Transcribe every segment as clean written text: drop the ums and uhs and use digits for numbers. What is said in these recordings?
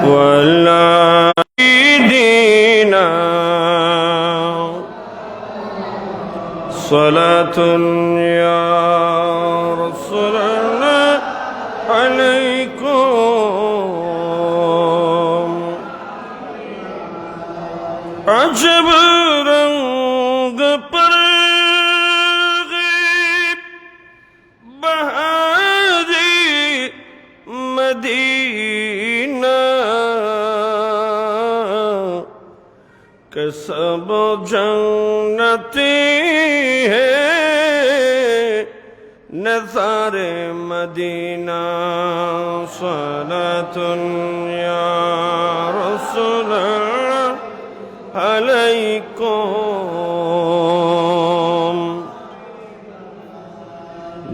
وعلى سيدنا صلاة يا رسول الله عليكم عجب رنگ پر غیب بہادی مدینہ کہ سب جنتی ہے نثار مدینہ صلاة یا رسول اللہ علیکم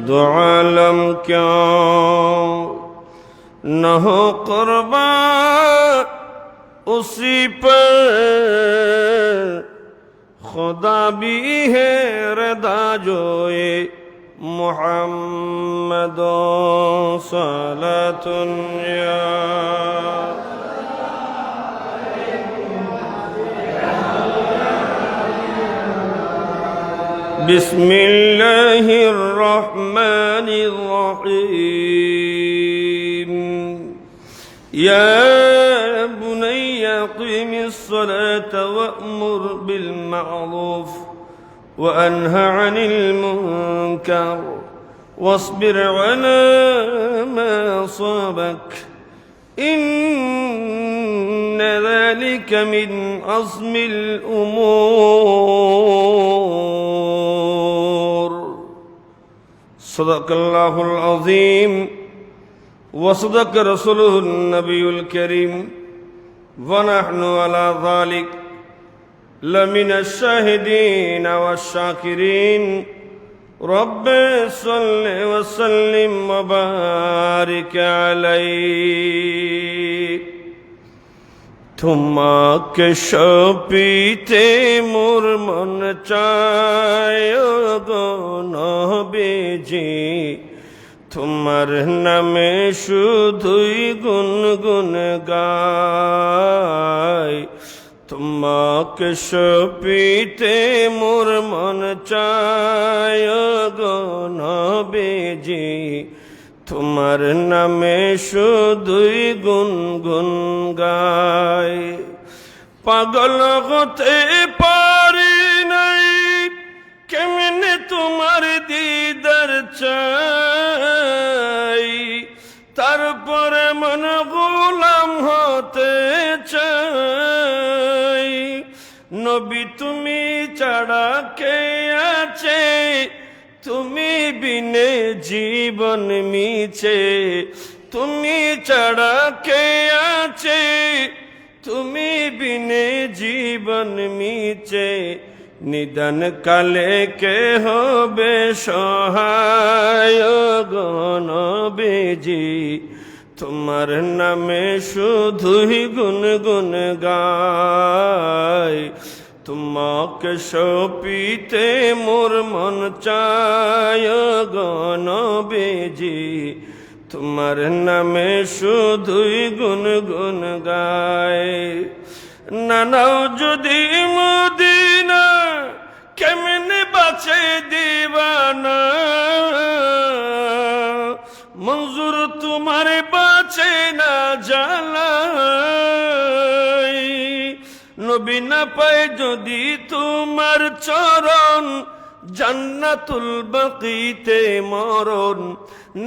دو عالم کیا نہ ہو قربان اسی پر خدا بھی ہے رضا جوئے محمد صلاة یا بسم الله الرحمن الرحيم يا بني أقم الصلاة وأمر بالمعروف وأنه عن المنكر واصبر على ما أصابك إن ذلك من عزم الأمور صدق الله العظيم وصدق رسوله النبي الكريم ونحن على ذلك لمن الشاهدين والشاكرين رب صل وسلم وبارك عليه তোমাকে সপিতে মোর মন চায় গো নবীজি তোমার নামে শুধুই গুনগুন গাই তোমাকে সপিতে মোর মন চায় গো নবীজি তোমার নামে শুধুই গুনগুন গাই পাগল হতে পারি নাই কেমনে তোমার দিদার চাই তারপরে মন গোলাম হতে চাই নবী তুমি ছাড়া কে আছে তুমি বিনে জীবন মিছে তুমি ছাড়া কে আছে তুমি বিনে জীবন মিছে নিদান কালে কে হবে সহায় গো নবীজি তোমার নামে শুধুই গুনগুন গাই তোমাকে সপিতে মোর মন চায় গো নবীজি তোমার নামে শুধুই গুনগুন গায় নানাও যদি মদিনা কেমনে বাঁচে দিবানা মঞ্জুর তোমার বাঁচে না জ্বালাই নবী না পায় যদি তোমার চরণ জান্নাতুল বাকিতে মরণ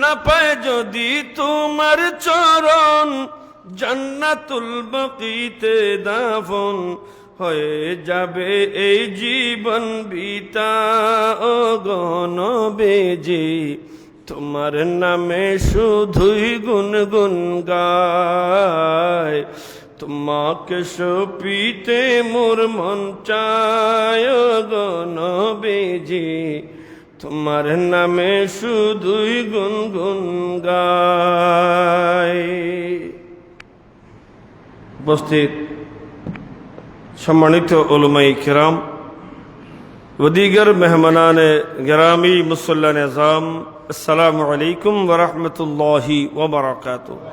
না পায় যদি তোমার চরণ জান্নাতুল বাকিতে দাফন হয়ে যাবে এই জীবন বিতা ও গো নবীজি তোমার নামে শুধুই গুনগুন গায় তোমাকে সপিতে মোর মন চায় গো নবীজি তোমার নামে শুধুই গুনগুন গায় উপস্থিত সম্মানিত উলামায়ে কিরাম व दीगर मेहमानान गिरामी मुसल्लान निज़ाम अस्सलामु अलैकुम व रहमतुल्लाहि व बरकातुहू।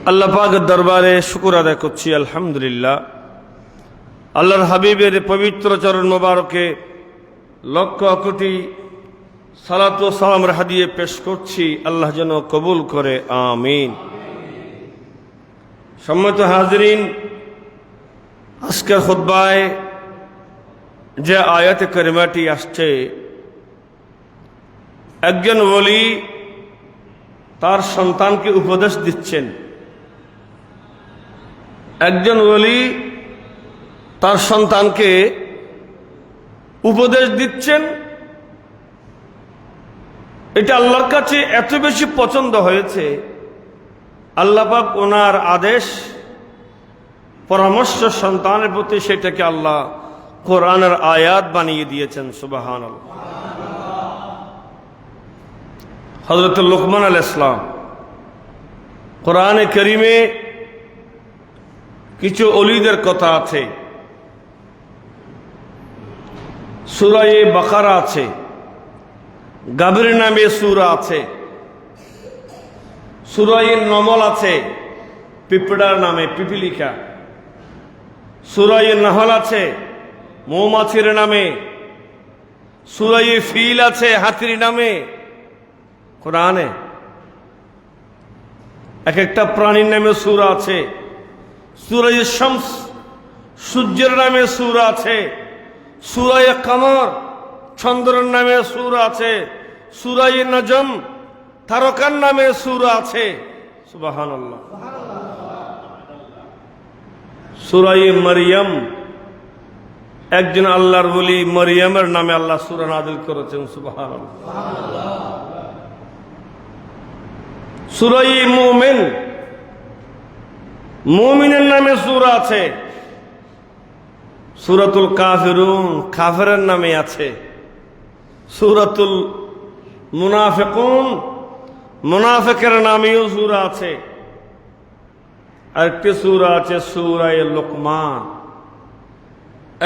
আল্লাহ পাকের দরবারে শুকর আদায় করছি আলহামদুলিল্লাহ। আল্লাহর হাবিবের পবিত্র চরণ মোবারকে লক্ষ কোটি সালাত ও সালাম হাদিয়ে পেশ করছি, আল্লাহ যেন কবুল করে, আমিন। সম্মানিত হাজরিন, আজকের খুতবায় যে আয়াতে কারিমাটি আসছে, একজন ওলি তার সন্তানকে উপদেশ দিচ্ছেন। একজন ওলি তার সন্তানকে উপদেশ দিচ্ছেন। এটা আল্লাহর কাছে এত বেশি পছন্দ হয়েছে, আল্লাহ পাক ওনার আদেশ পরামর্শ সন্তানের প্রতি সেটাকে আল্লাহ কোরআনের আয়াত বানিয়ে দিয়েছেন। সুবহানাল্লাহ। হযরত লুকমান আলাইহিস সালাম কোরআনে কারীমে কিছু ওলিদের কথা আছে, সূরা বাকারা আছে, গাবির নামে সূরা আছে, সূরা নমল আছে, পিঁপড়ার নামে পিপিলিকা, সূরা নাহল আছে, মৌমাছির নামে, সূরা ফিল আছে, হাতির নামে। কোরআনে এক একটা প্রাণীর নামে সূরা আছে। সূরা শামস সূর্যের নামে সূরা আছে, সূরা কমর চন্দ্রের নামে সূরা আছে, সূরা নজম তারকার নামে সূরা আছে। সুবহানাল্লাহ। সূরা মরিয়ম, একজন আল্লাহর ওলি মরিয়মের নামে আল্লাহ সূরা নাযিল করেছেন। সুবহানাল্লাহ। সূরা মুমিন, মুমিনের নামে সূরা আছে। সূরাতুল কাফিরুন, কাফেরের নামে আছে। সূরাতুল মুনাফিকুন, মুনাফিকের নামেও সূরা আছে। আরেকটি সূরা আছে সূরা লুকমান।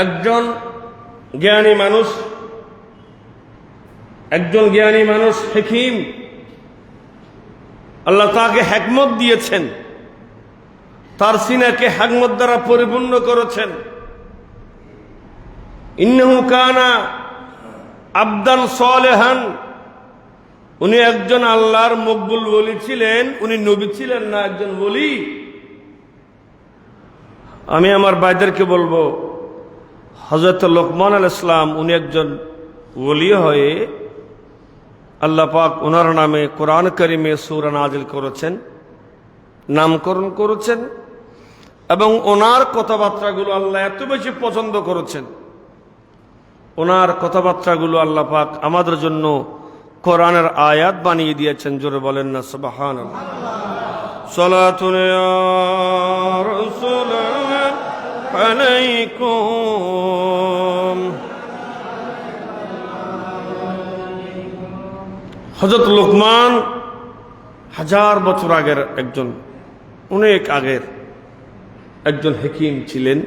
একজন জ্ঞানী মানুষ হিকীম, আল্লাহ তাকে হিকমত দিয়েছেন, তার সিনাকে হিকমত দ্বারা পরিপূর্ণ করেছেন। ইন্নাহু কানা আবদান সালেহান, উনি একজন আল্লাহর মকবুল ওলি ছিলেন। উনি নবী ছিলেন না, একজন ওলি। আমি আমার ভাইদেরকে বলবো, হযরত লুকমান আলাইহিস সালাম উনি একজন ওলি হয়ে আল্লাহ পাক ওনার নামে কোরআন কারীমে সূরা নাযিল করেছেন, নামকরণ করেছেন, এবং ওনার কথাবার্তাগুলো আল্লাহ এত বেশি পছন্দ করেছেন। ওনার কথাবার্তাগুলো আল্লাহ পাক আমাদের জন্য কোরআনের আয়াত বানিয়ে দিয়েছেন। জোরে বলেন না সুবহানাল্লাহ। সালাতুন ইয়া রাসূলুল্লাহ আলাইকুম। হযরত লুকমান 1000 বছর আগের একজন, অনেক আগের একজন হাকিম ছিলেন,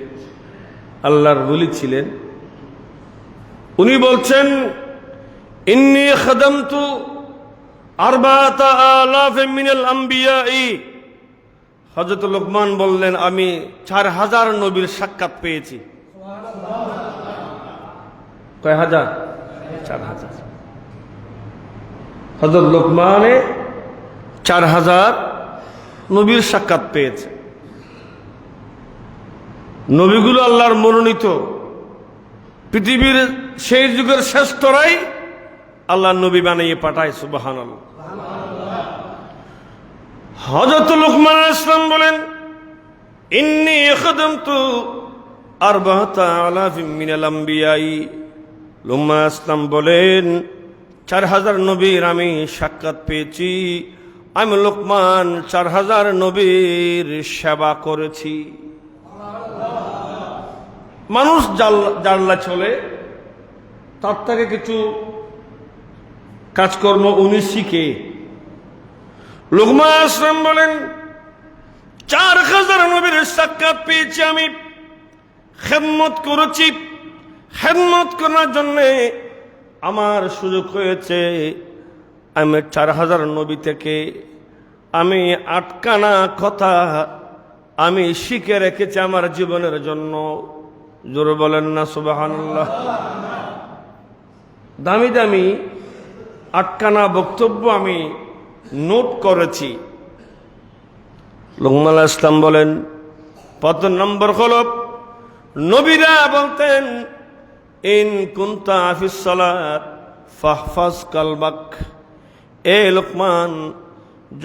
আল্লাহর ওলি ছিলেন। উনি বলছেন, ইন্নী খাদামতু 4000 মিনাল আম্বিয়াই। হযরত লুকমান বললেন, আমি 4000 নবীর সাক্ষাৎ পেয়েছি। কয় হাজার? 4000। হযরত লুকমানে 4000 নবীর সাক্ষাৎ পেয়েছে। নবীগুলো আল্লাহর মনোনীত, পৃথিবীর সেই যুগের শ্রেষ্ঠরাই আল্লাহর নবী বানিয়ে পাঠায়। সুবহানাল্লাহ। হযরত লুকমান আলাইহিস সালাম বলেন, ইন্নী খাদামতু 4000 মিনাল আম্বিয়াই। লুকমান আলাইহিস সালাম বলেন, 4000 নবীর আমি সাক্ষাৎ পেয়েছি। আমি লুকমান 4000 নবীর সেবা করেছি। মানুষ জানলা চলে, তার থেকে কিছু কাজকর্ম উনি শিখে। লুকমান আলাইহিস সালাম বলেন, 4000 নবীর সাক্ষাৎ পেয়েছি, আমি খেদমত করেছি। খেদমত করার জন্যে আমার সুযোগ হয়েছে। আমি 4000 নবী থেকে আমি আটকানা কথা আমি শিখে রেখেছি আমার জীবনের জন্য। জোরে বলেন না সুবহানাল্লাহ। দামি দামি আটকানা বক্তব্য আমি নোট করেছি। লুকমান আলাইহিস সালাম বলেন, ১৫ নম্বর হলো নবীরা বলতেন, ইন কুনতা ফিস সালাত ফাহফাজ কালবাক। এ লোকমান,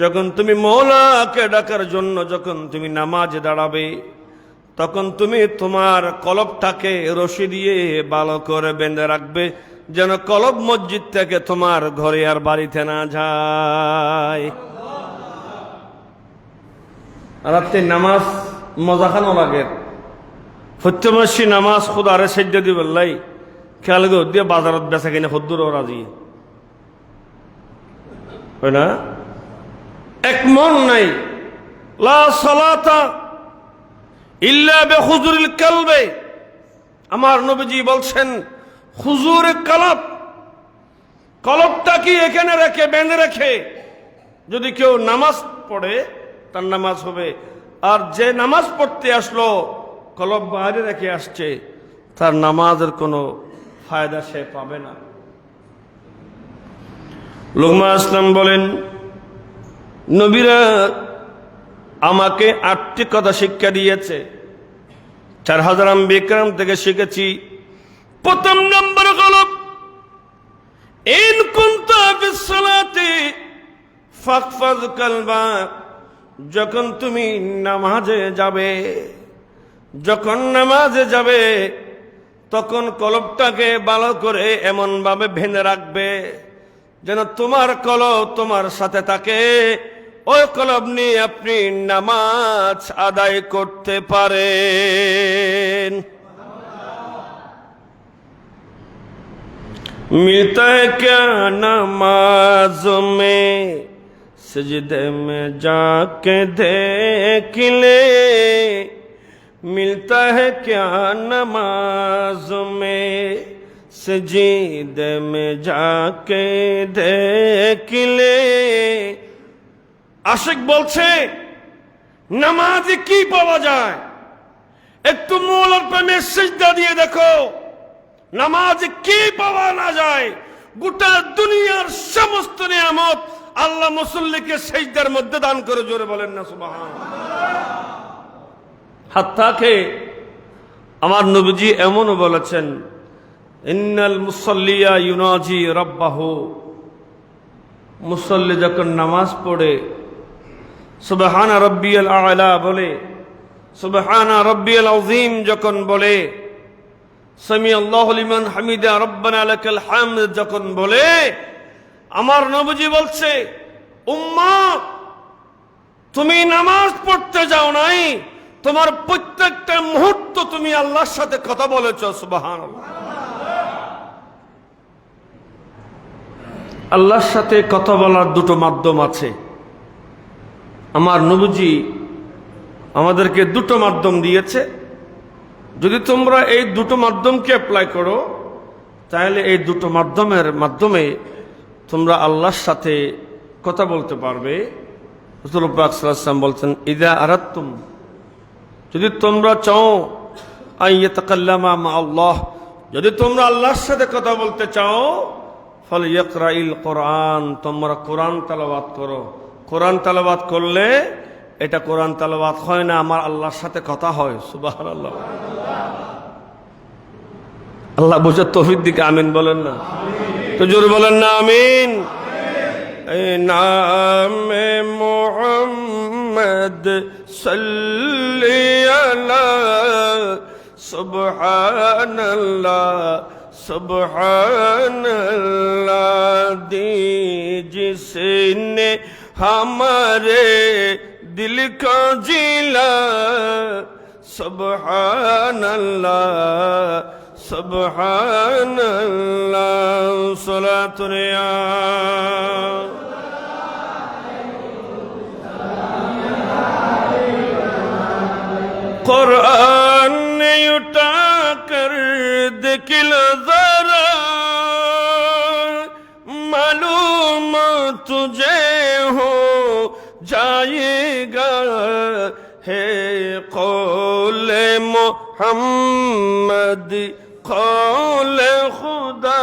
যখন তুমি মওলাকে ডাকার জন্য যখন তুমি নামাজে দাঁড়াবে, তখন তুমি তোমার কলবটাকে রশি দিয়ে ভালো করে বেঁধে রাখবে, যেন কলব মসজিদ থেকে তোমার ঘরে আর বাড়িতে না যায়। রাতে নামাজ মজা খানো লাগে, প্রত্যমাসী নামাজ খুদ আরে সেজদা দি বললাই খেয়াল দিয়ে বাজারত বেচা কিনে খুদ্দুর রাজি হয় না। এক মন নাই, লা সালাতা ইল্লা বিহুজুরিল কলবে। আমার নবীজি বলছেন, হুজুরে কলব, কলবটা কি এখানে রেখে বেঁধে রেখে যদি কেউ নামাজ পড়ে তার নামাজ হবে, আর যে নামাজ পড়তে আসলো কলব বাইরে রেখে আসছে তার নামাজের কোনো ফায়দা সে পাবে না। লুকমান আসলাম বলেন, নবীরা আমাকে ৮টি কথা শিক্ষা দিয়েছে, ৪,০০০ আম্বিয়া কিরাম থেকে শিখেছি। প্রথম নম্বর হলো, ইন কুনতা ফিস সালাতি ফাহফাজ কালবাক। যখন তুমি নামাজে যাবে, যখন নামাজে যাবে তখন কলবটাকে ভালো করে এমন ভাবে বেঁধে রাখবে যেন তোমার কলব তোমার সাথে থাকে, ওই কলব নিয়ে আপনি নামাজ আদায় করতে পারেন। मिलता है क्या नमाज में सजदे में जाके देख ले, मिलता है क्या नमाज में सजदे में जाके देख ले। আশিক বলছে, নামাজে কি পাওয়া যায়, একটু মৌলার প্রেমে সিজদা দিয়ে দেখো নামাজে কি পাওয়া না যায়। গোটা দুনিয়ার সমস্ত নিয়ামত আল্লাহ মুসল্লিকে সিজদার মধ্যে দান করে। জোরে বলেন না সুবহানাল্লাহ। হাত্তাকে আমার নবীজি এমনও বলেছেন, ইন্নাল মুসাল্লিয়া ইউনাজি রাব্বাহু। মুসল্লি যখন নামাজ পড়ে সুবহানা রাব্বিয়াল আ'লা বলে, সুবহানা রাব্বিয়াল আযীম যখন বলে, সামি আল্লাহু লিমান হামিদা রব্বানা লাকাল হামদ যখন বলে, আমার নবীজি বলছে, উম্মাহ তুমি নামাজ পড়তে যাও নাই, তোমার প্রত্যেকটা মুহূর্ত তুমি আল্লাহর সাথে কথা বলেছো। সুবহানাল্লাহ। আল্লাহর সাথে কথা বলার দুটো মাধ্যম আছে। আমার নবীজি আমাদেরকে দুটো মাধ্যম দিয়েছে। যদি তোমরা এই দুটো মাধ্যমকে অ্যাপ্লাই করো, তাহলে এই দুটো মাধ্যমে তোমরা আল্লাহর সাথে কথা বলতে পারবে। রাসূল পাক সাল্লাল্লাহু আলাইহি ওয়াসাল্লাম বলছেন, ইযা আরাদতুম, যদি তোমরা চাও আইয়াতাকাল্লামা মা আল্লাহ, যদি তোমরা আল্লাহর সাথে কথা বলতে চাও, ফালইকরাইল কোরআন, তোমরা কোরআন তেলাওয়াত করো। কোরআন তেলাওয়াত করলে এটা কোরআন তেলাওয়াত হয় না, আমার আল্লাহর সাথে কথা হয়। সুবহানাল্লাহ। আল্লাহ বুঝার তৌফিক দিকে আমিন বলেন না, তো জোরে বলেন না আমিন। নামে মুহাম্মদ সাল্লি আলা সুবহানাল্লাহ সুবহানাল্লাহ दी जिसने हमारे दिल का जिला, सुबहानल्लाह सुबहानल्लाह। सलातुनिया कुरान ने उठा कर दिखला जरा, मालूम तुझे हो जा जाएगा है कौले मोहम्मद कौले खुदा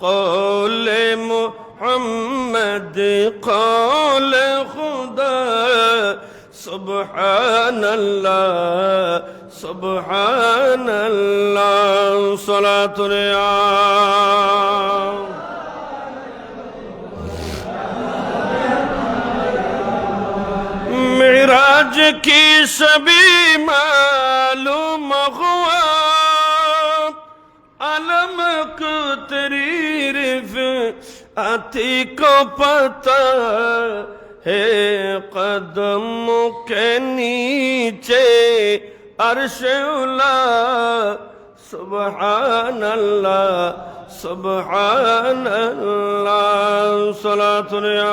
कौले मोहम्मद कौले खुदा सुब्हानल्लाह सुब्हानल्लाह सलातुल्लाह मेराज की सभी मालूम हुआ अलम को तेरी रिफ़अती को पता है कदम के नीचे अर्श उला सुब्हानल्लाह सुब्हानल्लाह सलातुल्लाह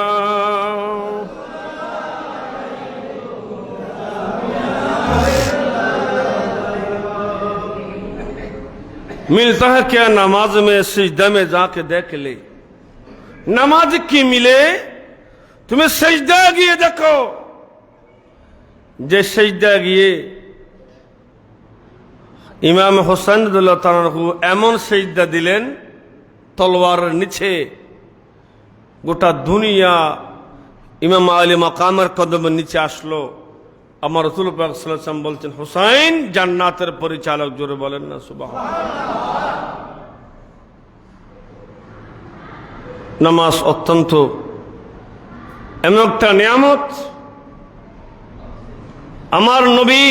मिलता है क्या नमाज में सिजदा में जाके देख ले नमाज की मिले तुम्हें सजदा গিয়ে দেখো যে সজদা গিয়ে ইমাম হোসেন রাদিয়াল্লাহু তাআলা আনহু এমন সজদা দিলেন তলোয়ারের নিচে গোটা দুনিয়া ইমাম আলী মাকামের কদমের নিচে আসলো আমার রাসূল পাক সাল্লাল্লাহু আলাইহি ওয়াসাল্লাম বলছেন হুসাইন জান্নাতের পরিচালক জোরে বলেন না সুবহানাল্লাহ নামাজ অত্যন্ত এমন একটা নিয়ামত আমার নবী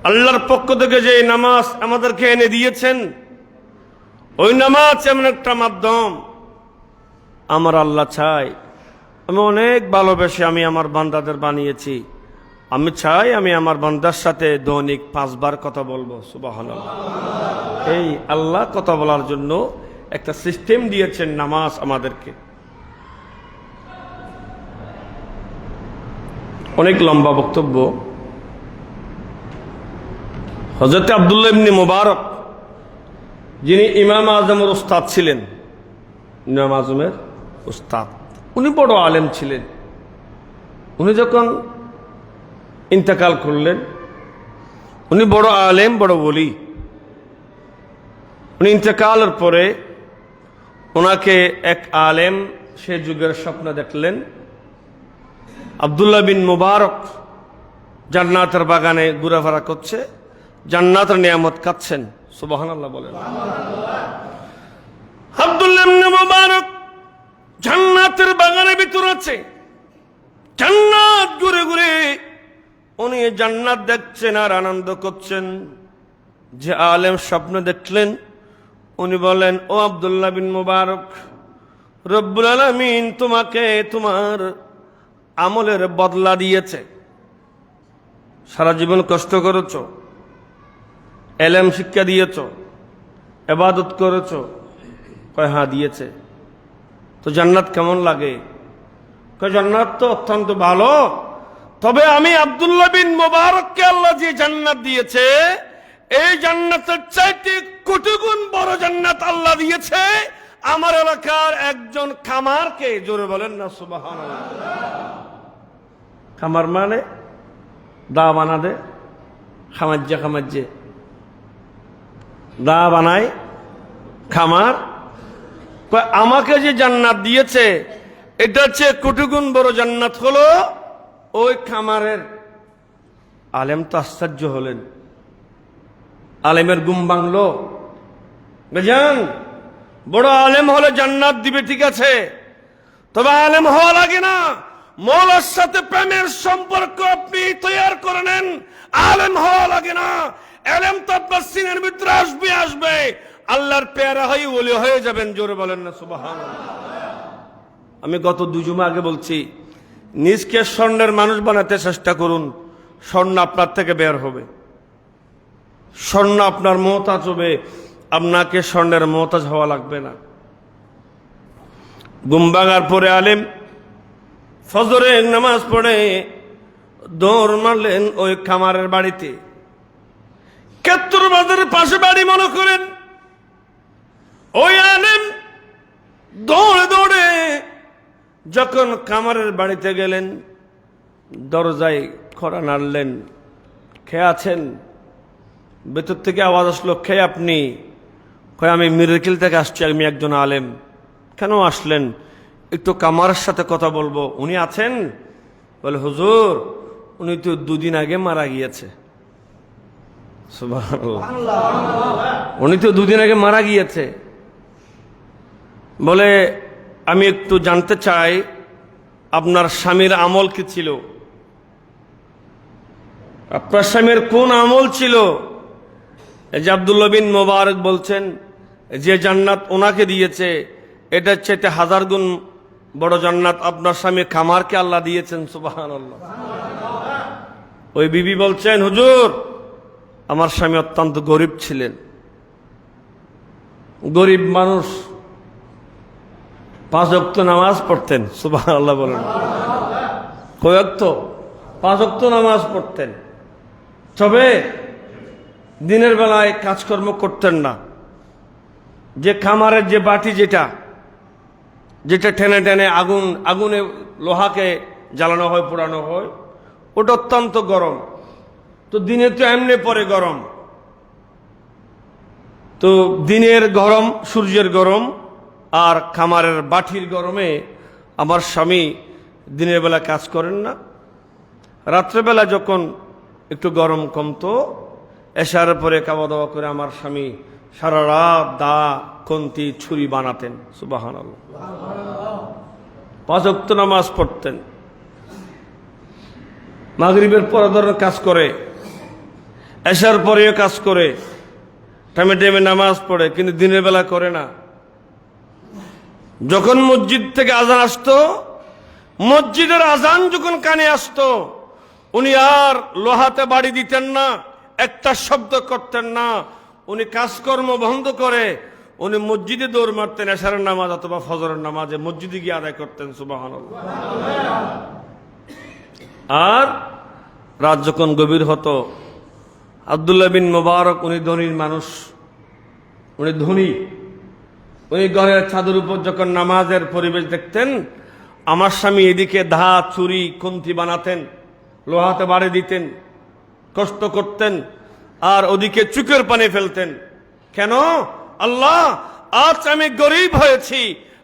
আল্লাহর পক্ষ থেকে যে নামাজ আমাদেরকে এনে দিয়েছেন ওই নামাজ এমন একটা মাধ্যম আমার আল্লাহ চাই আমি অনেক ভালোবেসে আমি আমার বান্দাদের বানিয়েছি আমি চাই আমি আমার বান্দার সাথে দৈনিক 5 বার কথা বলবো সুবহানাল্লাহ এই আল্লাহ কথা বলার জন্য একটা সিস্টেম দিয়েছেন নামাজ আমাদেরকে অনেক লম্বা বক্তব্য হযরত আব্দুল্লাহ ইবনে মুবারক যিনি ইমাম আজমের উস্তাদ ছিলেন ইমাম আজমের উস্তাদ উনি বড় আলেম ছিলেন উনি যখন ইন্তেকাল করলেন উনি বড় আলেম বড় ওলি উনি ইন্তেকালের পরে ওনাকে এক আলেম সে যুগের স্বপ্ন দেখলেন আব্দুল্লাহ বিন মুবারক জান্নাতের বাগানে ঘোরাফেরা করছে জান্নাতের নিয়ামত খাচ্ছেন সুবহানাল্লাহ বলেন আব্দুল্লাহ বিন মুবারক জান্নাতের বাগানের ভিতর আছে জান্নাত ঘুরে ঘুরে উনি জান্নাত দেখছেন আর আনন্দ করছেন যে আলেম স্বপ্ন দেখলেন উনি বলেন ও আব্দুল্লাহ বিন মুবারক রব্বুল আলামিন তোমাকে তোমার আমলের বদলা দিয়েছে সারা জীবন কষ্ট করেছো ইলম শিক্ষা দিয়েছো ইবাদত করেছো কয় হ্যাঁ দিয়েছে তো জান্নাত কেমন লাগে কয় জান্নাত তো অত্যন্ত ভালো তবে আমি আব্দুল্লাহ বিন মুবারককে আল্লাহ যে জান্নাত দিয়েছে এই জান্নাতের চাইতে কোটি গুণ বড় জান্নাত আল্লাহ দিয়েছে আমার এলাকার একজন খামারকে জোরে বলেন না সুবহানাল্লাহ খামার মানে দা বানাদে খামাজ্জে দা বানায় খামার আমাকে যে জান্নাত দিয়েছে এটা হচ্ছে কোটি গুণ বড় জান্নাত হলো ওই খামারের আলেম তো আশ্চর্য হলেন আলেমের গুম বাংলো বুঝলেন বড় আলেম হলে জান্নাত দিবে ঠিক আছে তবে আলেম হওয়া লাগে না মৌলার সাথে প্রেমের সম্পর্ক আপনি তৈরি করে নেন আলেম হওয়া লাগে না ইলম তো আপনার সিনের ভিতরে আসবে আল্লাহর পেয়ারা হয়ে ওলি হয়ে যাবেন জোরে বলেন না সুবহানাল্লাহ আমি গত 2 জুমা আগে বলছি নিজকে স্বর্ণের মানুষ বানাতে চেষ্টা করুন স্বর্ণ আপনার থেকে বের হবে স্বর্ণ আপনার মুহতাজ হবে আপনাকে স্বর্ণের মুহতাজ হওয়া লাগবে না গুমবাগার পরে আলেম ফজরের নামাজ পড়ে দৌড় মারলেন ওই খামারের বাড়িতে কেত্তর বাজারের পাশে বাড়ি মনে করেন ওই আলেম দৌড়ে দৌড়ে যখন কামারের বাড়িতে গেলেন, দরজায় কড়া নাড়লেন, খেয়ে আছেন? ভেতর থেকে আওয়াজ আসলো, খেয়ে আপনি? কয় আমি মিরাকিল থেকে আসছি, আমি একজন আলেম। কেন আসলেন? একটু কামারের সাথে কথা বলবো। উনি আছেন? বলে হুজুর, উনি তো 2 দিন আগে মারা গিয়েছে। সুবহানাল্লাহ, উনি তো 2 দিন আগে মারা গিয়েছে। বলে আমি একটু জানতে চাই আপনার স্বামীর আমল কি ছিল? আপনার স্বামীর কোন আমল ছিল? এই যে আব্দুল্লাহ বিন মোবারক বলছেন, যে জান্নাত ওনাকে দিয়েছে এটার চাইতে 1000 গুণ বড় জান্নাত আপনার স্বামী কামারকে আল্লাহ দিয়েছেন। সুবহানাল্লাহ। ওই বিবি বলছেন, হুজুর আমার স্বামী অত্যন্ত গরিব ছিলেন, গরিব মানুষ, 5 ওয়াক্ত নামাজ পড়তেন। সুবহানাল্লাহ বলেন। কয় ওয়াক্ত? 5 ওয়াক্ত নামাজ পড়তেন, তবে দিনের বেলায় কাজকর্ম করতেন না। যে খামারের যে বাটি, যেটা টেনে টেনে আগুনে লোহাকে জ্বালানো হয়, পোড়ানো হয়, ওটা অত্যন্ত গরম। তো দিনে তো এমনি পরে গরম, তো দিনের গরম, সূর্যের গরম আর খামারের বাটির গরমে আমার স্বামী দিনের বেলা কাজ করেন না। রাত্রেবেলা যখন একটু গরম কমতো, এশার পরে খাওয়া দাওয়া করে আমার স্বামী সারা রাত দা, কন্তি, ছুরি বানাতেন। সুবহানাল্লাহ। 5 ওয়াক্ত নামাজ পড়তেন, মাগরিবের পরে ধরনের কাজ করে, এশার পরেও কাজ করে, টাইমে টাইমে নামাজ পড়ে, কিন্তু দিনের বেলা করে না। যখন মসজিদ থেকে আজান আসতো, মসজিদের আজান যখন কানে আসতো, উনি আর লোহাতে বাড়ি দিতেন না, একটা শব্দ করতেন না। উনি কাজকর্ম বন্ধ করে উনি মসজিদে দৌড় মারতেন, এশারের নামাজ অথবা ফজরের নামাজে মসজিদে গিয়ে আদায় করতেন। সুবহানাল্লাহ। আর রাত যখন গভীর হতো, আব্দুল্লাহ বিন মোবারক, উনি ধনীর মানুষ, উনি ধনী, উনি ঘরের ছাদের উপর যখন নামাজের পরিবেশ দেখতেন, আমার স্বামী এদিকে দা, ছুরি, খুন্তি বানাতেন, লোহাতে বাড়ি দিতেন, কষ্ট করতেন, আর ওদিকে চুকের পানি ফেলতেন। কেন? আল্লাহ, আজ আমি গরিব হয়েছি,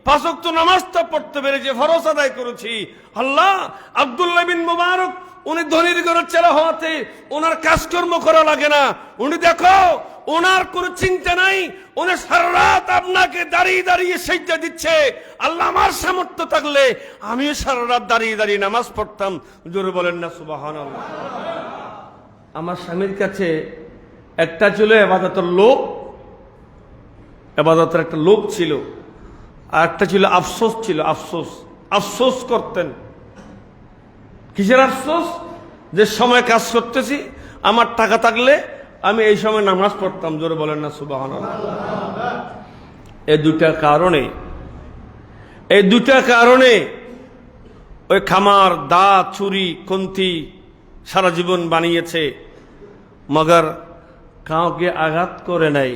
5 ওয়াক্ত নামাজটা পড়তে পেরেছি, ফরজ আদায় করেছি। আল্লাহ, আব্দুল্লাহ বিন মুবারক উনি ধনীর ঘরের ছেলে হওয়াতে ওনার কাজকর্ম করা লাগে না। উনি দেখো, ওনার কোনো চিন্তা নাই, উনি সারা রাত আপনাকে দাঁড়িয়ে দাঁড়িয়ে সেজদা দিচ্ছে। আল্লাহ, আমার সামর্থ্য থাকলে আমিও সারা রাত দাঁড়িয়ে দাঁড়িয়ে নামাজ পড়তাম। জোরে বলেন না সুবহানাল্লাহ। আমার স্বামীর কাছে একটা ছিল ইবাদতের লোভ, ইবাদতের একটা লোভ ছিল, আর একটা ছিল আফসোস ছিল। আফসোস করতেন। কিসের আফসোস? যে সময় কাজ করতেছি, আমার টাকা থাকলে আমি এই সময় নামাজ পড়তাম। জোরে বলেন না সুবহানাল্লাহ। এই দুটা কারণে ওই খামার, দা, ছুরি, খুন্তি সারা জীবন বানিয়েছে, মগর কাউকে আঘাত করে নাই,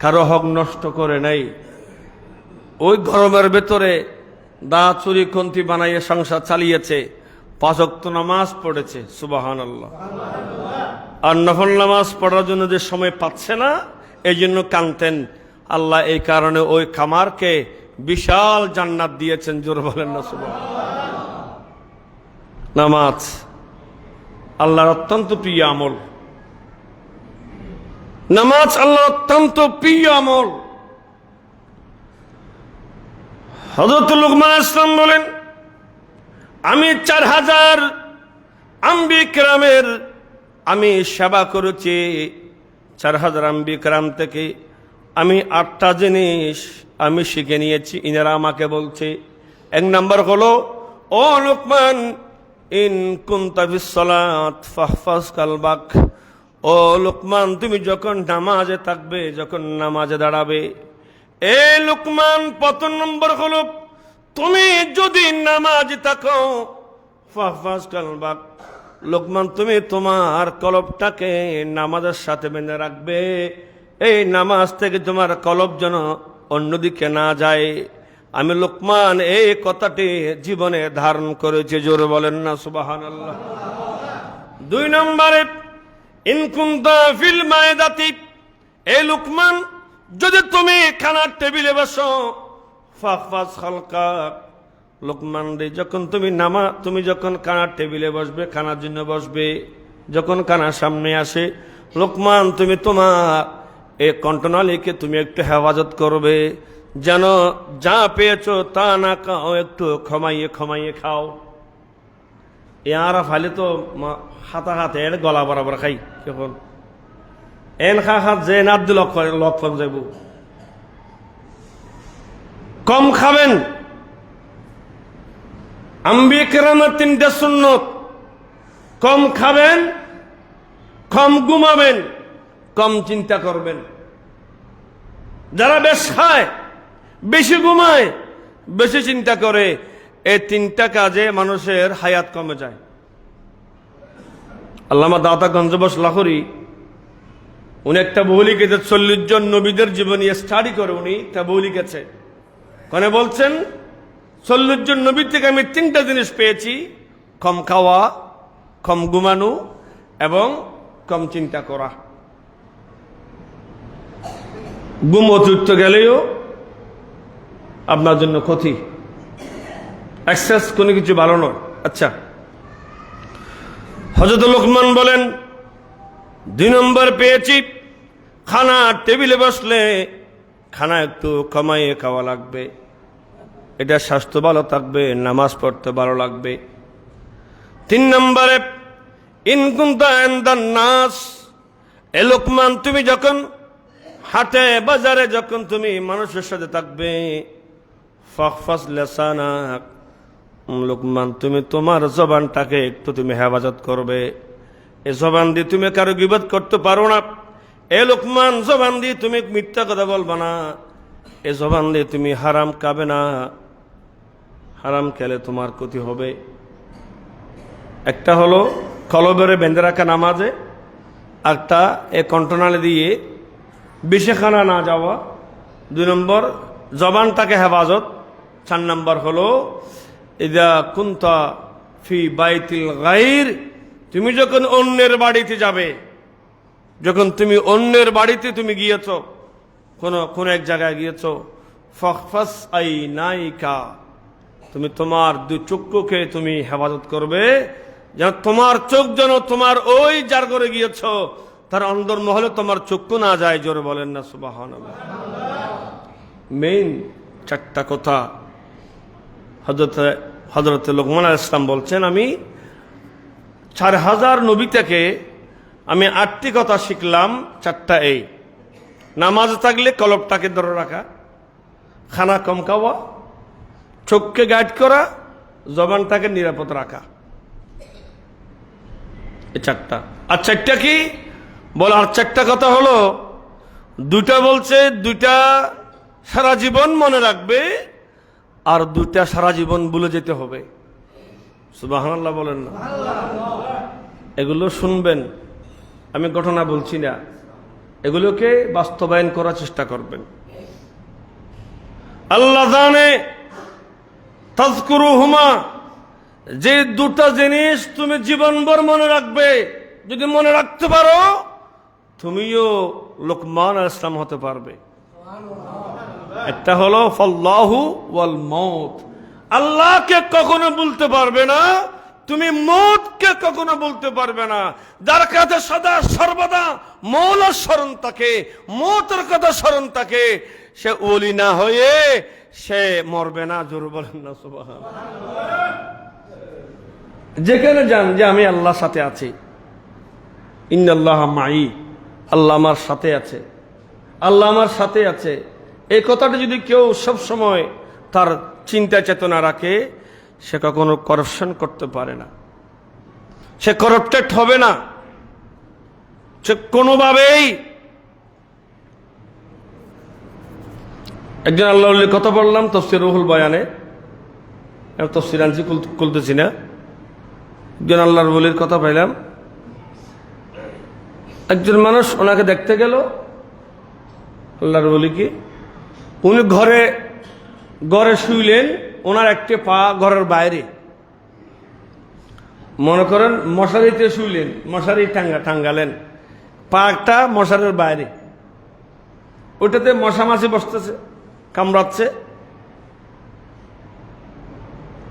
কারো হক নষ্ট করে নাই। ওই গরমের ভেতরে দা, ছুরি, খুন্তি বানাইয়ে সংসার চালিয়েছে, 5 ওয়াক্ত নামাজ পড়েছে। সুবহানাল্লাহ। আর নফল নামাজ পড়ার জন্য যে সময় পাচ্ছে না, এই জন্য কাঁদতেন। আল্লাহ এই কারণে ওই খামারকে বিশাল জান্নাত দিয়েছেন। জোর বলেন না সুবহানাল্লাহ। নামাজ আল্লাহর অত্যন্ত প্রিয় আমল। নামাজ আল্লাহর অত্যন্ত প্রিয় আমল। হযরত লুকমান ইসলাম বলেন, আমি 4000 আম্বিয়া কিরামের আমি সেবা করেছি। 4000 আম্বিয়া কিরাম থেকে আমি 8টা জিনিস আমি শিখে নিয়েছি। ইনারা আমাকে বলছে, 1 নম্বর হলো, ও লুকমান, ইন কুনতা ফিস সালাত ফাহফাজ কালবাক। ও লুকমান, তুমি যখন নামাজে থাকবে, যখন নামাজে দাঁড়াবে, এ লুকমান, 1 নম্বর হলো, তুমি যদি নামাজে থাকো, ফাহফাজ কালবাক, লুকমান, তুমি তোমার কলবটাকে নামাজের সাথে বেঁধে রাখবে। এই নামাজ থেকে তোমার কলব যেন অন্যদিকে না যায়। আমি লোকমান এই কথাটি জীবনে ধারণ করেছি, জোরে বলেন না সুবহানাল্লাহ। 2 নম্বরে ইন কুনতা ফিল মায়দাতি, এই লোকমান যদি তুমি খানার টেবিলে বসো, ফাহফাজ খালকাক, লোকমান রে যখন তুমি যখন খানার টেবিলে বসবে, খানার জন্য বসবে, যখন খানার সামনে আসে, লোকমান তুমি তোমার এই কণ্ঠনালীকে তুমি একটু হেফাজত করবে, যেন যা পেয়েছো তা না খাও, একটু ক্ষমাইয়ে খাও। এ আরা ফাইলে তো হাতে এর গলা বরাবর খাই, কেমন এন হাত যে নাদ্দু লক্ষণ যাব। কম খাবেন। আম্বিয়া কেরামের 3টা সুন্নত: কম খাবেন, কম ঘুমাবেন, কম চিন্তা করবেন। যারা বেশ খায়, বেশি ঘুমায়, বেশি চিন্তা করে, এই 3টা কাজে মানুষের হায়াত কমে যায়। আল্লামা দাতা গঞ্জবস লাহোরী উনি একটা বই লিখেছে, 40 জন নবীদের জীবনী স্টাডি করে উনি একটা বই লিখেছে। কোনে বলছেন 40 জন নবী থেকে আমি 3টা জিনিস পেয়েছি: কম খাওয়া, কম ঘুমানো এবং কম চিন্তা করা। ঘুম অতিরিক্ত গেলেও আপনার জন্য ক্ষতি, এক্সেস কোনো কিছু ভালো নয়। আচ্ছা, হযরত লোকমান বলেন 2 নম্বর পেয়েছি, খানা টেবিলে বসলে খানা একটু কমাইয়ে খাওয়া লাগবে, এটা স্বাস্থ্য ভালো থাকবে, নামাজ পড়তে ভালো লাগবে। 3 নম্বরে ইন কুনতা ইনদান নাস, এ লোকমান তুমি যখন হাটে বাজারে যখন তুমি মানুষের সাথে থাকবে, ফাহফাজ লিসানাক, লোকমান তুমি তোমার জবানটাকে একটু তুমি হেফাজত করবে। এ জবান দিয়ে তুমি কারো গীবত করতে পারো না। এ লোকমান জবান দিয়ে তুমি মিথ্যা কথা বলবা না। এ জবান দিয়ে তুমি হারাম খাবে না, হারাম খেলে তোমার ক্ষতি হবে। একটা হলো কলবেরে বেঁধে রাখা নামাজে, একটা এ কণ্ঠনালী দিয়ে বেশি খানা না যাওয়া। 2 নম্বর জবানটাকে হেফাজত। 4 নম্বর হলো ইদা কুনতা ফি বাইতিল গায়র, তুমি যখন অন্যের বাড়িতে যাবে, যখন তুমি অন্যের বাড়িতে তুমি গিয়েছো, কোন এক জায়গায় গিয়েছো, ফাহফাস আইনাইকা, তুমি তোমার 2 চক্ষুকে তুমি হেফাজত করবে, যেন তোমার চোখ যেন তোমার ওই যার ঘরে গিয়েছো তার অন্দর মহলে তোমার চক্ষু না যায়। জোরে বলেন না সুবহানাল্লাহ। মেইন 4টা কথা হযরত লোকমান আলাইহিস সালাম বলছেন, আমি 4000 নবী থেকে আমি 8টি কথা শিখলাম। 4টা এই: নামাজ থাকলে কলবটাকে ধরে রাখা, খানা কম খাওয়া, চোখকে গাইড করা, জবানটাকে নিরাপদ রাখা। এই 4টা। আর 4টা কি বল? আর 4টা কথা হলো, 2টা বলছে 2টা সারা জীবন মনে রাখবে, আর 2টা সারা জীবন ভুলে যেতে হবে। সুবহানাল্লাহ বলেন না। এগুলো শুনবেন, আমি ঘটনা বলছি না, এগুলোকে বাস্তবায়ন করার চেষ্টা করবেন। আল্লাহ জানে তাযকুরুহুমা, যে 2টা জিনিস তুমি জীবনভর মনে রাখবে, যদি মনে রাখতে পারো তুমিও লোকমান আলাইহিস সালাম হতে পারবে। একটা হলো ফাল্লাহু ওয়াল মউত, আল্লাহকে কখনো বলতে পারবে না, তুমি মৌতকে কখনো বলতে পারবে না। যার কাছে সদা সর্বদা মৌলার স্মরণ থাকে, মৌতের কথা স্মরণ থাকে, সে ওলি না হয়ে সে মরবে না। জোর বলেন না সুবহানাল্লাহ। যেখানে যান যে আমি আল্লাহর সাথে আছি, ইন্নাল্লাহা মাই, আল্লাহ আমার সাথে আছে, আল্লাহ আমার সাথে আছে, এই কথাটা যদি কেউ সব সময় তার চিন্তা চেতনা রাখে, সে কখনো করাপশন করতে পারে না, সে করাপ্টেড হবে না, সে কোনোভাবেই। একজন আল্লাহ কথা বললাম তাফসীর রুহুল বয়ানে, তাফসীর আনছি খুলতেছি না, একজন আল্লাহর ওলির কথা পাইলাম। একজন মানুষ ওনাকে দেখতে গেল, আল্লাহর ওলি কি, উনি ঘরে ঘরে শুইলেন, ওনার একটি পা ঘরের বাইরে, মনে করেন মশারিতে শুইলেন, মশারি টাঙ্গালেন, পাটা মশারির বাইরে, ওটাতে মশা মাছি বসতেছে, কামড়াচ্ছে।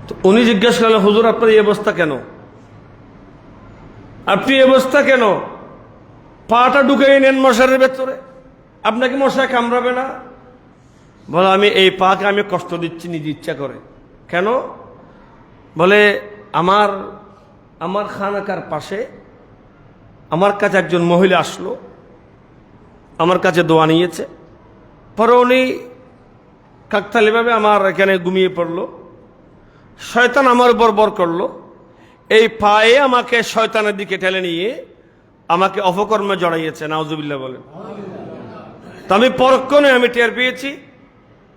তো উনি জিজ্ঞেস করলেন, হুজুর আপনার এই অবস্থা কেন? আপনি এই অবস্থা কেন? পাটা ঢুকে নেন মশারির ভেতরে, আপনাকে মশায় কামড়াবে না? বলে আমি এই পাকে আমি কষ্ট দিচ্ছি নিজে ইচ্ছা করে। কেন? বলে আমার খানাকার পাশে আমার কাছে একজন মহিলা আসলো, আমার কাছে দোয়া নিয়েছে, পরে উনি কাকতালিভাবে আমার এখানে ঘুমিয়ে পড়লো, শয়তান আমার উপর বর করলো, এই পায়ে আমাকে শয়তানের দিকে ঠেলে নিয়ে আমাকে অপকর্মে জড়াইয়েছে, নাউজুবিল্লাহ বলেন। তো আমি পরক্ষণে আমি টের পেয়েছি,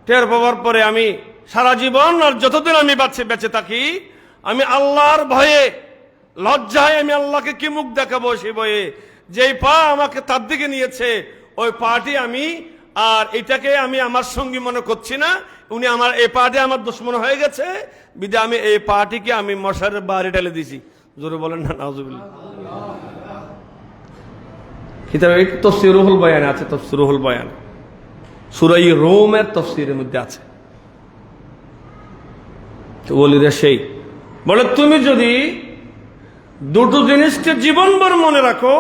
টের পাওয়ার পরে আমি সারা জীবন আর যতদিন আমি বেঁচে থাকি, আমি আল্লাহর ভয়ে লজ্জায় আমি আল্লাহকে কি মুখ দেখাবো সে ভয়ে, যেই পা আমাকে তার দিকে নিয়েছে ওই পাটি আমি আর এটাকে আমি আমার সঙ্গী মনে করছি না, উনি আমার এই পাটি আমার দুশ্মন হয়ে গেছে, বিদে আমি এই পাটিকে আমি মশারের বাড়ি ঢেলে দিছি। জোরে বলেন না নাউজুবিল্লাহ। কিতাবে তাফসীর রুহুল বয়ান আছে, তাফসীর রুহুল বয়ান সূরা রোমের তাফসীরের মধ্যে আছে। তো বলিরে সেই বলে, তুমি যদি দুটো জিনিসকে জীবনভর মনে রাখো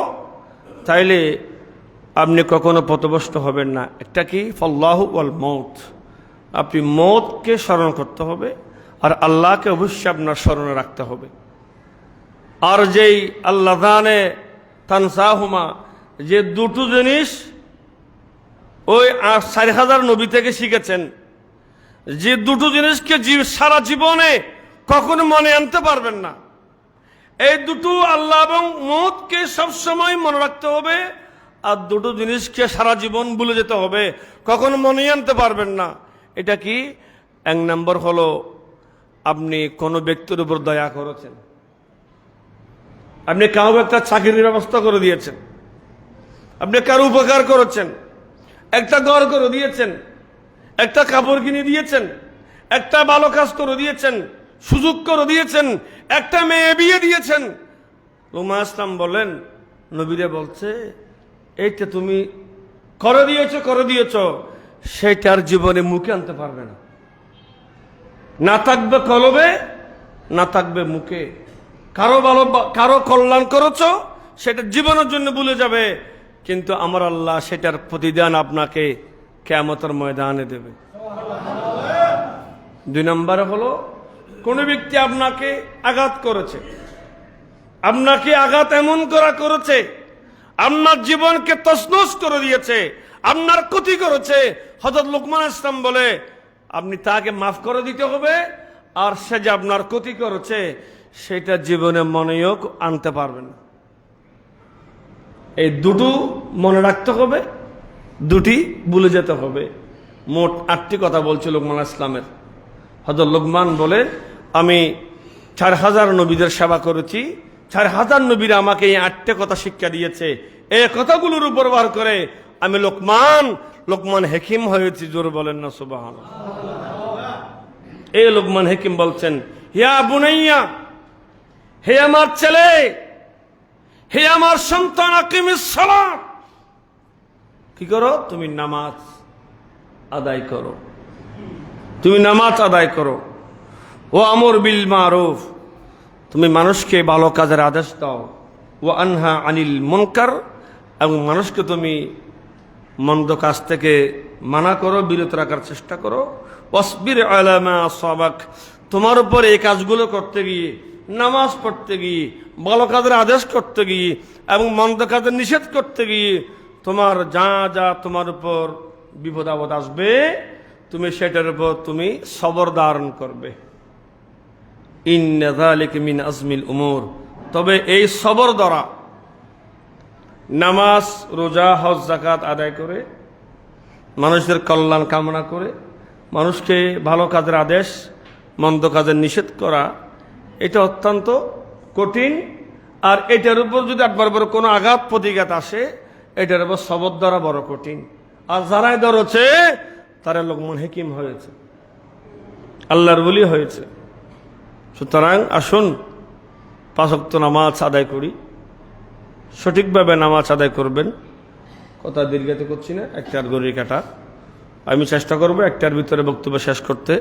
তাইলে আপনি কখনো পথভ্রষ্ট হবেন না। একটা কি? ফাল্লাহু ওয়াল মউত, আপনি মৌতকে স্মরণ করতে হবে আর আল্লাহকে অবশ্যই আপনার স্মরণে রাখতে হবে। আর যেই আল্লাযানে তানসাহুমা, যে দুটো জিনিস ওই 4000 নবী থেকে শিখেছেন, যে দুটো জিনিসকে সারা জীবনে কখনো মনে আনতে পারবেন না, এই দুটো আল্লাহ এবং মৌতকে সবসময় মনে রাখতে হবে, আর দুটো জিনিসকে সারা জীবন ভুলে যেতে হবে, কখনো মনে আনতে পারবেন না। এটা কি? এক নম্বর হলো আপনি কোনো ব্যক্তির উপর দয়া করেছেন, আপনি কারো একটা চাকরির ব্যবস্থা করে দিয়েছেন, আপনি কারো উপকার করেছেন, একটা ঘর করে দিয়েছেন, একটা কাপড় কিনে দিয়েছেন, একটা ভালো কাজ করে দিয়েছেন, সুযোগ করে দিয়েছেন, একটা মেয়ে বিয়ে দিয়েছেন। লুমা ইসলাম বলেন, নবীরে বলছে এইটা তুমি করে দিয়েছ, সেটার জীবনে মুখে আনতে পারবে না, না থাকবে কলবে, না থাকবে মুখে। কারো কল্যাণ করেছ, সেটা জীবনের জন্য ভুলে যাবে, কিন্তু আমার আল্লাহ সেটার প্রতিদান আপনাকে কিয়ামতের ময়দানে দেবে। 2 নম্বরে হলো কোন ব্যক্তি আপনাকে আঘাত করেছে, আপনাকে আঘাত এমন করেছে, আপনার জীবনকে তছনছ করে দিয়েছে, আপনার ক্ষতি করেছে, হযরত লুকমান ইসলাম বলে আপনি তাকে মাফ করে দিতে হবে, আর সে যে আপনার ক্ষতি করেছে সেটা জীবনে মনেও আনতে পারবেন না। এই দুটো মনে রাখতে হবে, দুটি ভুলে যেতে হবে। মোট 8টি কথা বলছে লুকমান ইসলামের। হযরত লুকমান বলে আমি 4000 নবীদের সেবা করেছি, 4000 নবীরা আমাকে এই 8টি কথা শিক্ষা দিয়েছে, এই কথাগুলোর উপর বার করে আমি লোকমান হাকিম হয়েছি। জোরে বলেন না সুবহানাল্লাহ। এই লোকমান হাকিম বলছেন, ইয়া বুনাইয়া, হে আমার ছেলে, হে আমার সন্তান, আকিমিস সালাত, কি করো? তুমি নামাজ আদায় করো, তুমি নামাজ আদায় করো। ও আমর বিল মারুফ, তুমি মানুষকে ভালো কাজের আদেশ দাও। ও আনহা আনিল মুনকার, এবং মানুষকে তুমি মন্দ কাজ থেকে মানা করো, বিরত রাখার চেষ্টা করো। ওয়াসবির আলা মা আসাবাক, তোমার উপর এই কাজগুলো করতে গিয়ে, নামাজ পড়তে গিয়ে, ভালো কাজের আদেশ করতে গিয়ে এবং মন্দ কাজের নিষেধ করতে গিয়ে তোমার যা যা তোমার উপর বিপদ আপদ আসবে, তুমি সেটার উপর তুমি সবর ধারণ করবে। ইন্না যালিকা মিন আজমিল উমুর, তবে এই সবর দ্বারা নামাজ, রোজা, হজ, যাকাত আদায় করে, মানুষের কল্যাণ কামনা করে, মানুষকে ভালো কাজের আদেশ, মন্দ কাজের নিষেধ করা, এটা অত্যন্ত কঠিন। আর এটার উপর যদি একবার বড় কোনো আঘাত প্রতিঘাত আসে, এটার উপর সবর দ্বারা বড় কঠিন। আর যারাই ধরেছে তারা লোকমান হাকিম হয়েছে। আল্লাহর ওলি হয়েছে। সুতরাং আসুন 5 ওয়াক্ত নামাজ আদায় করি, সঠিকভাবে নামাজ আদায় করবেন। কথা দীর্ঘায়িত করছি না, 1টার ঘড়ির কাঁটা। আমি চেষ্টা করব 1টার ভিতরে বক্তব্য শেষ করতে।